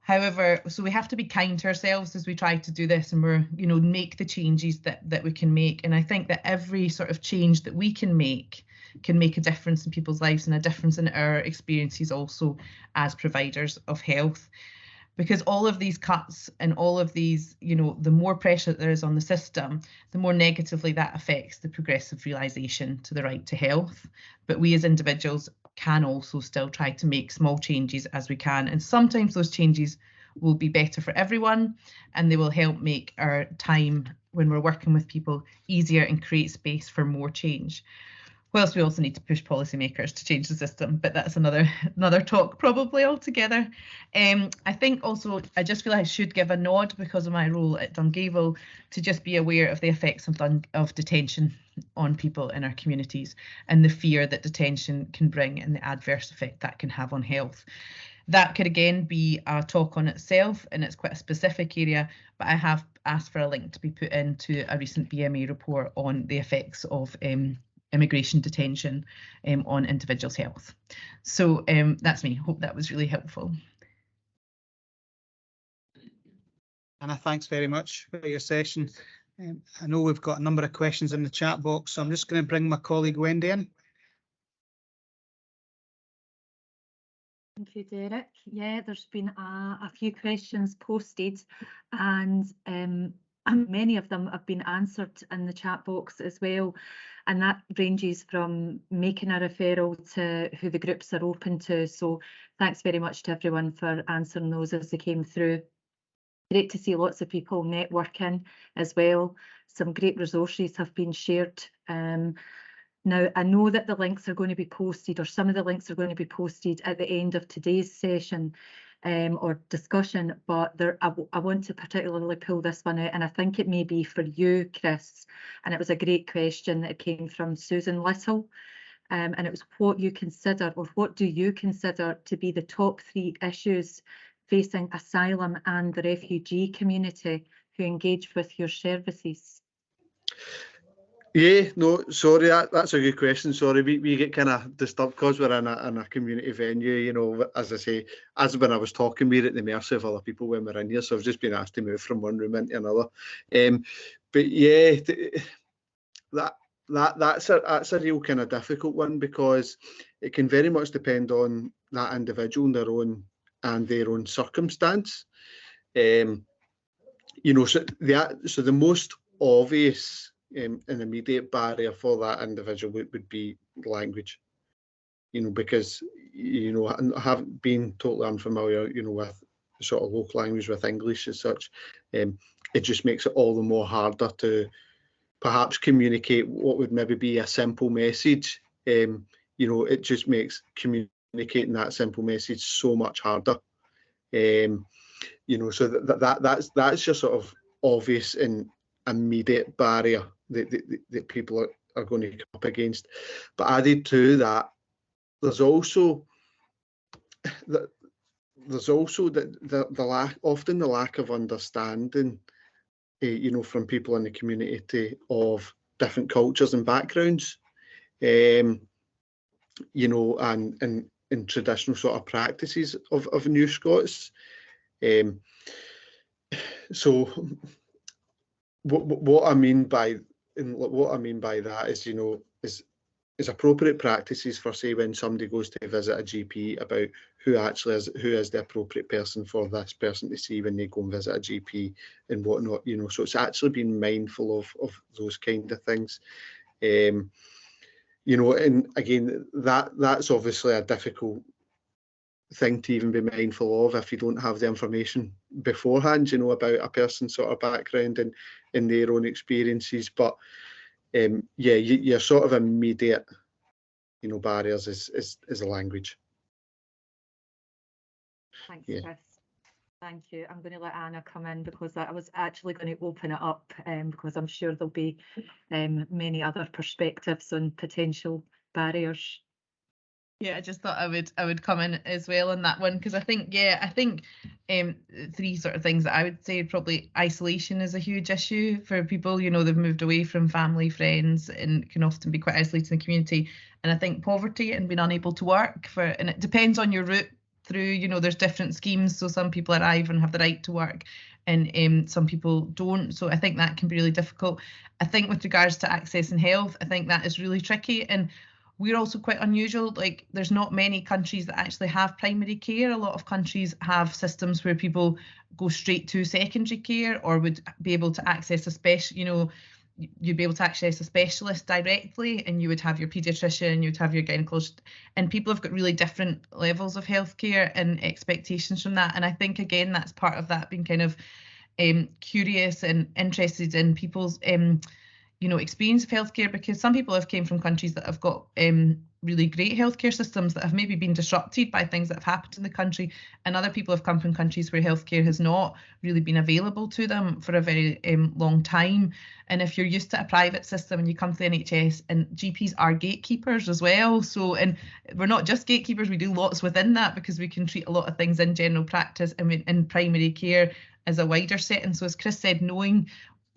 Speaker 5: However, so we have to be kind to ourselves as we try to do this, and we're, you know, make the changes that we can make. And I think that every sort of change that we can make a difference in people's lives and a difference in our experiences also as providers of health. Because all of these cuts and all of these, you know, the more pressure that there is on the system, the more negatively that affects the progressive realisation to the right to health. But we as individuals can also still try to make small changes as we can. And sometimes those changes will be better for everyone, and they will help make our time when we're working with people easier and create space for more change. Whilst we also need to push policymakers to change the system, but that's another talk probably altogether. I think also I just feel I should give a nod, because of my role at Dungavel, to just be aware of the effects of detention on people in our communities, and the fear that detention can bring and the adverse effect that can have on health. That could again be a talk on itself, and it's quite a specific area, but I have asked for a link to be put into a recent BMA report on the effects of immigration detention on individuals' health. So that's me. Hope that was really helpful.
Speaker 1: Anna, thanks very much for your session. I know we've got a number of questions in the chat box, so I'm just going to bring my colleague Wendy in.
Speaker 6: Thank you, Derek. Yeah, there's been a few questions posted, and many of them have been answered in the chat box as well. And that ranges from making a referral to who the groups are open to. So thanks very much to everyone for answering those as they came through. Great to see lots of people networking as well. Some great resources have been shared. Now, I know that the links are going to be posted, or some of the links are going to be posted at the end of today's session or discussion, but I want to particularly pull this one out, and I think it may be for you, Chris. And it was a great question that came from Susan Little. And it was what you consider, or what do you consider to be the top 3 issues facing asylum and the refugee community who engage with your services?
Speaker 3: Yeah, no, sorry, that's a good question. Sorry, we get kind of disturbed because we're in a community venue, you know. As I say, as when I was talking, we're at the mercy of other people when we're in here, so I've just been asked to move from one room into another. But yeah, that's a real kind of difficult one, because it can very much depend on that individual and their own circumstance. You know, so the most obvious an immediate barrier for that individual would be language, you know, because, you know, I haven't been totally unfamiliar, you know, with sort of local language, with English as such. It just makes it all the more harder to perhaps communicate what would maybe be a simple message. You know, it just makes communicating that simple message so much harder. You know, so that's just sort of obvious and immediate barrier that people are going to come up against. But added to that, there's also the lack of understanding, you know, from people in the community of different cultures and backgrounds, you know, and traditional sort of practices of New Scots. So what I mean by that is, you know, is appropriate practices for, say, when somebody goes to visit a GP, about who is the appropriate person for this person to see when they go and visit a GP and whatnot, you know. So it's actually being mindful of those kind of things. You know, and again, that's obviously a difficult thing to even be mindful of if you don't have the information beforehand, you know, about a person's sort of background and their own experiences. But yeah, your sort of immediate, you know, barriers is the language.
Speaker 6: Thanks, Chris. Thank you. I'm going to let Anna come in, because I was actually going to open it up, because I'm sure there'll be many other perspectives on potential barriers.
Speaker 5: Yeah, I just thought I would come in as well on that one, because I think three sort of things that I would say. Probably isolation is a huge issue for people. You know, they've moved away from family, friends, and can often be quite isolated in the community. And I think poverty and being unable to work and it depends on your route through, you know, there's different schemes. So some people arrive and have the right to work and some people don't. So I think that can be really difficult. I think with regards to accessing health, I think that is really tricky. And we're also quite unusual. Like, there's not many countries that actually have primary care. A lot of countries have systems where people go straight to secondary care or would be able to access a special, you know, you'd be able to access a specialist directly, and you would have your paediatrician, you would have your gynecologist, and people have got really different levels of healthcare and expectations from that. And I think, again, that's part of that being kind of curious and interested in people's you know, experience of healthcare, because some people have came from countries that have got really great healthcare systems that have maybe been disrupted by things that have happened in the country, and other people have come from countries where healthcare has not really been available to them for a very long time. And if you're used to a private system and you come to the NHS, and GPs are gatekeepers as well, so, and we're not just gatekeepers, we do lots within that, because we can treat a lot of things in general practice and in primary care as a wider setting. So as Chris said, knowing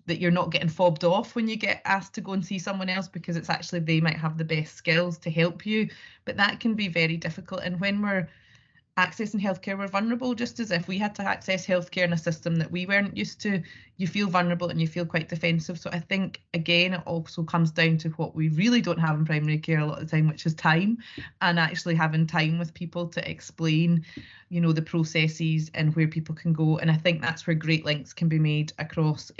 Speaker 5: that you're not getting fobbed off when you get asked to go and see someone else, because it's actually they might have the best skills to help you, but that can be very difficult. And when we're accessing healthcare, we're vulnerable, just as if we had to access healthcare in a system that we weren't used to. You feel vulnerable and you feel quite defensive. So I think, again, it also comes down to what we really don't have in primary care a lot of the time, which is time, and actually having time with people to explain, you know, the processes and where people can go. And I think that's where great links can be made across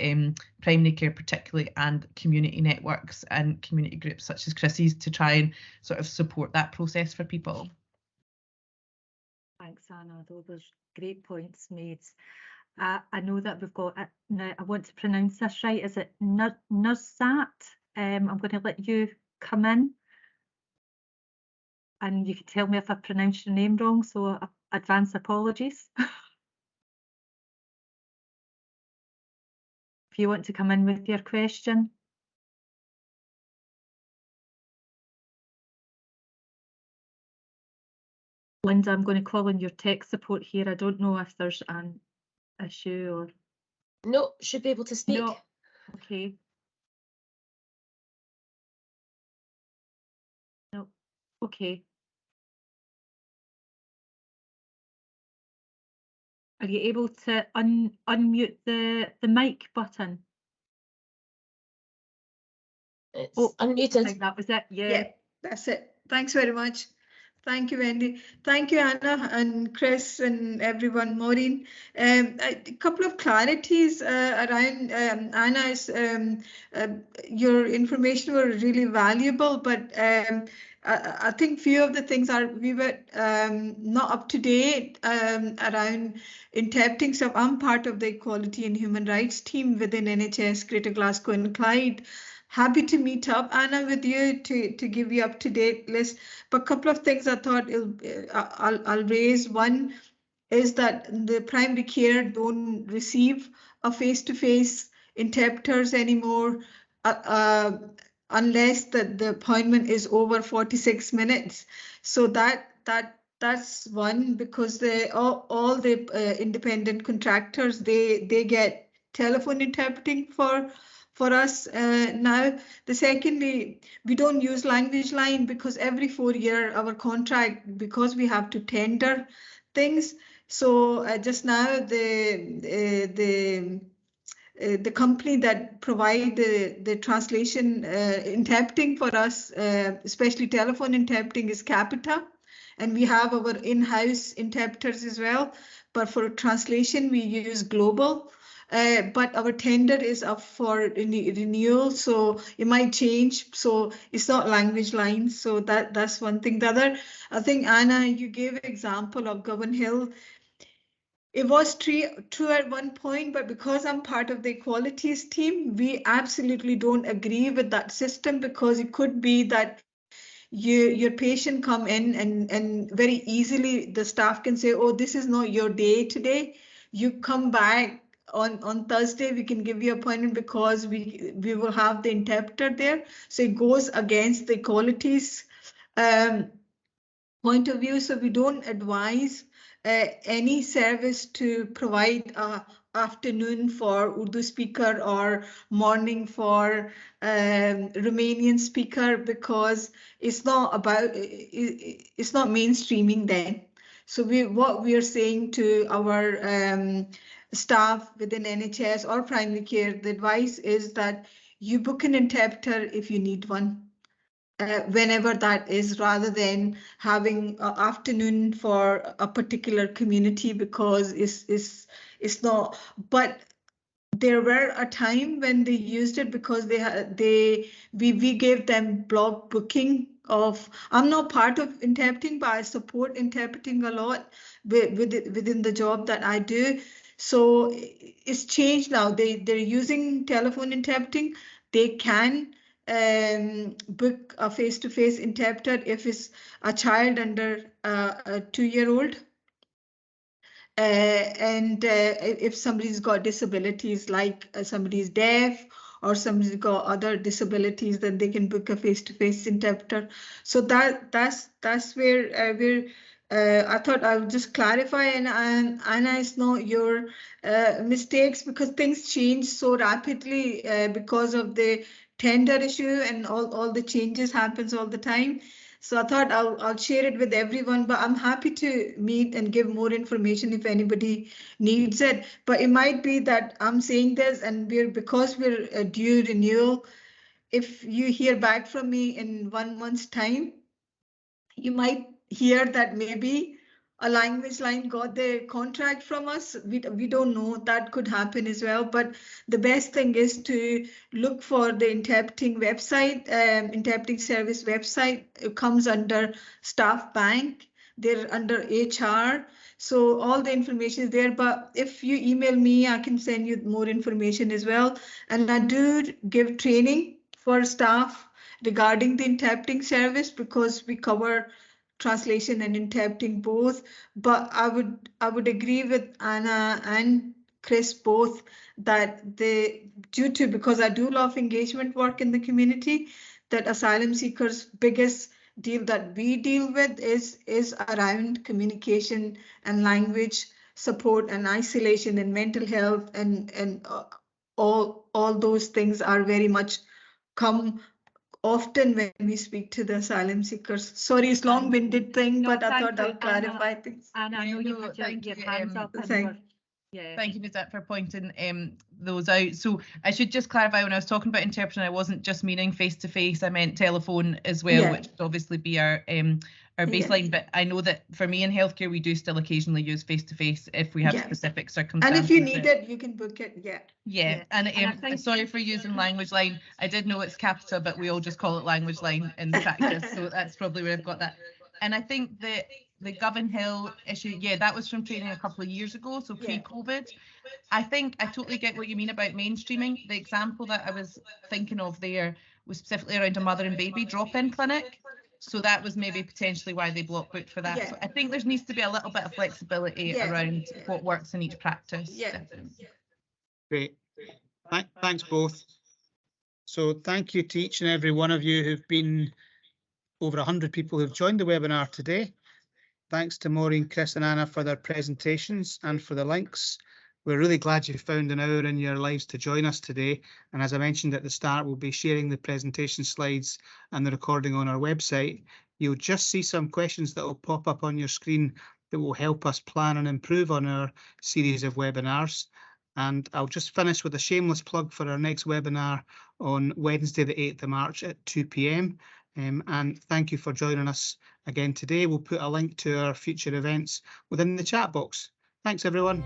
Speaker 5: primary care particularly, and community networks and community groups such as Chrissy's, to try and sort of support that process for people.
Speaker 6: Thanks, Anna. Those were great points made. I know that we've got, now I want to pronounce this right, is it Nursat? I'm going to let you come in and you can tell me if I pronounced your name wrong, so advance apologies. If you want to come in with your question. Linda, I'm going to call on your tech support here. I don't know if there's an issue or...
Speaker 7: No, should be able to speak.
Speaker 6: No. Okay. No. Okay. Are you able to unmute the mic button?
Speaker 7: It's
Speaker 6: I
Speaker 7: unmuted.
Speaker 6: think that was it.
Speaker 8: Yeah, that's it. Thanks very much. Thank you, Wendy. Thank you, Anna and Chris and everyone, Maureen. A couple of clarities around Anna's. Your information were really valuable, but I think few of the things we were not up to date around interpreting. So I'm part of the Equality and Human Rights team within NHS Greater Glasgow and Clyde. Happy to meet up, Anna, with you to give you up-to-date list. But a couple of things I thought I'll raise. One is that the primary care don't receive a face-to-face interpreters anymore unless the appointment is over 46 minutes. So that's one, because all the independent contractors, they get telephone interpreting for us now. The secondly, we don't use language line because every 4 year our contract, because we have to tender things. So just now the company that provide the translation interpreting for us, especially telephone interpreting, is Capita, and we have our in-house interpreters as well. But for translation we use Global. But our tender is up for renewal, so it might change. So it's not language lines. So that's one thing. The other, I think, Anna, you gave an example of Govan Hill. It was true at one point, but because I'm part of the equalities team, we absolutely don't agree with that system, because it could be that your patient come in and very easily the staff can say, oh, this is not your day today. You come back on Thursday, we can give you appointment because we will have the interpreter there. So it goes against the equalities point of view. So we don't advise any service to provide afternoon for Urdu speaker or morning for Romanian speaker, because it's not about, it's not mainstreaming then. So what we are saying to our staff within NHS or primary care, the advice is that you book an interpreter if you need one. Whenever that is, rather than having afternoon for a particular community, because it's not. But there were a time when they used it because we gave them block booking of. I'm not part of interpreting, but I support interpreting a lot within the job that I do. So it's changed now. They're using telephone interpreting. They can book a face-to-face interpreter if it's a child under a 2-year-old. And if somebody's got disabilities, like somebody's deaf or somebody's got other disabilities, then they can book a face-to-face interpreter. So that's where I thought I would just clarify, and Anna, it's not your mistakes, because things change so rapidly because of the tender issue, and all the changes happens all the time. So I thought I'll share it with everyone, but I'm happy to meet and give more information if anybody needs it. But it might be that I'm saying this, and because we're due renewal, if you hear back from me in 1 month's time, you might hear that maybe a language line got the contract from us. We don't know, that could happen as well. But the best thing is to look for the interpreting website, interpreting service website. It comes under staff bank. They're under HR. So all the information is there. But if you email me, I can send you more information as well. And I do give training for staff regarding the interpreting service, because we cover translation and interpreting both. But I would agree with Anna and Chris both that because I do love engagement work in the community, that asylum seekers' biggest deal that we deal with is around communication and language support and isolation and mental health, and all those things are very much come often when we speak to the asylum seekers. Sorry, it's long-winded thing, but I thought I'll clarify things.
Speaker 6: Anna, I know you had your hands up.
Speaker 5: Thank you, Nizat, for pointing those out. So I should just clarify, when I was talking about interpreting, I wasn't just meaning face-to-face, I meant telephone as well, which would obviously be our baseline. But I know that for me in healthcare, we do still occasionally use face-to-face if we have specific circumstances.
Speaker 8: And if you need it, you can book it.
Speaker 5: And sorry for using language line. I did know it's Capita, but we all just call it language line in practice. So that's probably where I've got that. And I think that the Govan Hill issue, that was from training a couple of years ago, so pre-COVID. I think I totally get what you mean about mainstreaming. The example that I was thinking of there was specifically around a mother and baby drop-in clinic. So that was maybe potentially why they block booked for that. So I think there needs to be a little bit of flexibility around what works in each practice.
Speaker 1: Great. Thanks both. So thank you to each and every one of you who've been, over 100 people who've joined the webinar today. Thanks to Maureen, Chris and Anna for their presentations and for the links. We're really glad you found an hour in your lives to join us today. And as I mentioned at the start, we'll be sharing the presentation slides and the recording on our website. You'll just see some questions that will pop up on your screen that will help us plan and improve on our series of webinars. And I'll just finish with a shameless plug for our next webinar on Wednesday, the 8th of March at 2 p.m. And thank you for joining us again today. We'll put a link to our future events within the chat box. Thanks, everyone.